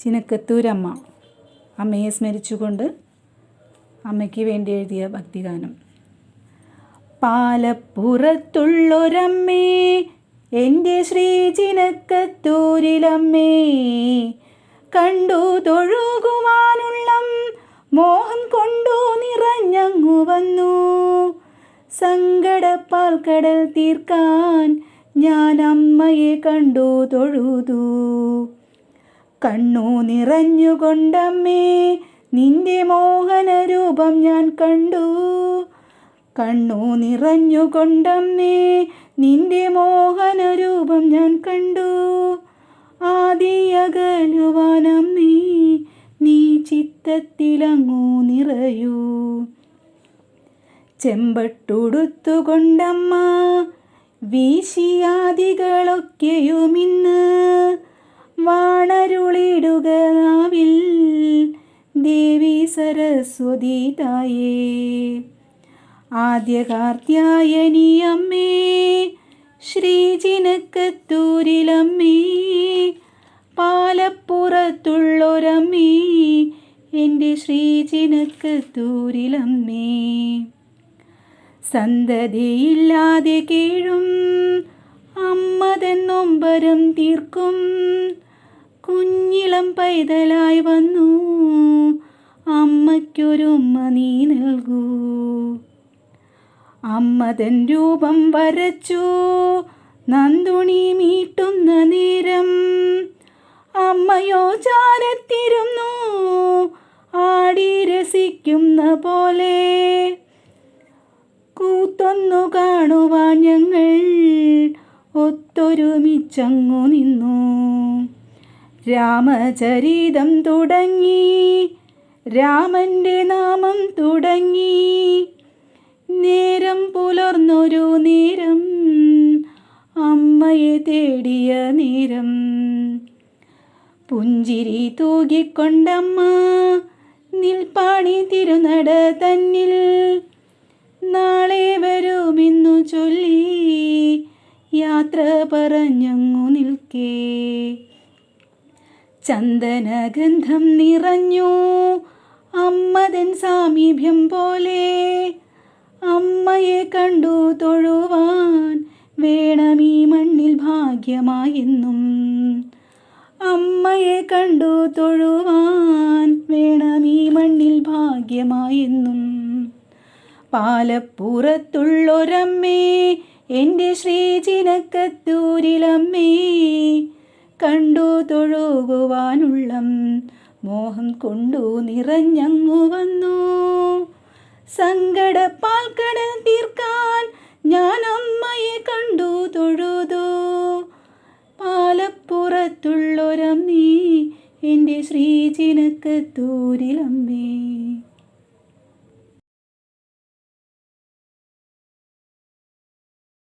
ചിനക്കത്തൂരമ്മ അമ്മയെ സ്മരിച്ചുകൊണ്ട് അമ്മയ്ക്ക് വേണ്ടി എഴുതിയ ഭക്തിഗാനം. പാലപ്പുറത്തുള്ളൊരമ്മേ, എൻ്റെ ശ്രീ ചിനക്കത്തൂരിലമ്മേ, കണ്ടു തൊഴുകുവാനുള്ളം മോഹം കൊണ്ടു നിറഞ്ഞങ്ങു വന്നു. സങ്കടപ്പാൽ കടൽ തീർക്കാൻ ഞാൻ അമ്മയെ കണ്ടു തൊഴുതു. കണ്ണു നിറഞ്ഞുകൊണ്ടമ്മേ, നിന്റെ മോഹനരൂപം ഞാൻ കണ്ടു. കണ്ണു നിറഞ്ഞുകൊണ്ടമ്മേ, നിന്റെ മോഹനരൂപം ഞാൻ കണ്ടു. ആദിയകലുവാനമ്മേ, നീ ചിത്തത്തിലങ്ങു നിറയൂ. ചെമ്പട്ടുടുത്തുകൊണ്ടമ്മ വീശിയാദികളൊക്കെയുമിന്ന് വാണരുളിടുക നാവിൽ ദേവി സരസ്വതി തായേ. ആദ്യ കാർത്യായനി അമ്മേ, ശ്രീ ചിനക്കത്തൂരിലമ്മേ, പാലപ്പുറത്തുള്ളൊരമ്മേ, എൻ്റെ ശ്രീ ചിനക്കത്തൂരിലമ്മേ. സന്തതിയില്ലാതെ കേഴും അമ്മതൻ നൊമ്പരം തീർക്കും കുഞ്ഞിളം പൈതലായി വന്നു അമ്മയ്ക്കൊരുമ്മ നീ നൽകൂ. അമ്മതൻ രൂപം വരച്ചു നന്ദുണി മീട്ടുന്ന നേരം അമ്മയോ ചാരത്തിരുന്നു ആടി രസിക്കുന്ന പോലെ. കൂത്തൊന്നു കാണുവാൻ ഞങ്ങൾ ഒത്തൊരുമിച്ചങ്ങു നിന്നു. രാമചരിതം തുടങ്ങി, രാമൻ്റെ നാമം തുടങ്ങി. നേരം പുലർന്നൊരു നേരം അമ്മയെ തേടിയ നേരം. പുഞ്ചിരി തൂകിക്കൊണ്ടമ്മ നിൽപ്പാണി തിരുനട തന്നിൽ. നാളെ വരുമെന്നു ചൊല്ലി യാത്ര പറഞ്ഞങ്ങു നിൽക്കേ. ചന്ദനഗന്ധം നിറഞ്ഞു അമ്മതൻ സാമീപ്യം പോലെ. അമ്മയെ കണ്ടു തൊഴുവാൻ വേണമീ മണ്ണിൽ ഭാഗ്യമായെന്നും. അമ്മയെ കണ്ടു തൊഴുവാൻ വേണമീ മണ്ണിൽ ഭാഗ്യമായെന്നും. പാലപ്പുറത്തുള്ളൊരമ്മേ, എൻ്റെ ശ്രീ ചിനക്കത്തൂരിലമ്മേ, കണ്ടു തൊഴുകുവാനുള്ളം മോഹം കൊണ്ടു നിറഞ്ഞങ്ങു വന്നു. സങ്കടപ്പാൽ കടൽ തീർക്കാൻ ഞാൻ അമ്മയെ കണ്ടു തൊഴുതു. പാലപ്പുറത്തുള്ളൊരമ്മേ, എൻ്റെ ശ്രീ ചിനക്കത്തൂരിലമ്മേ.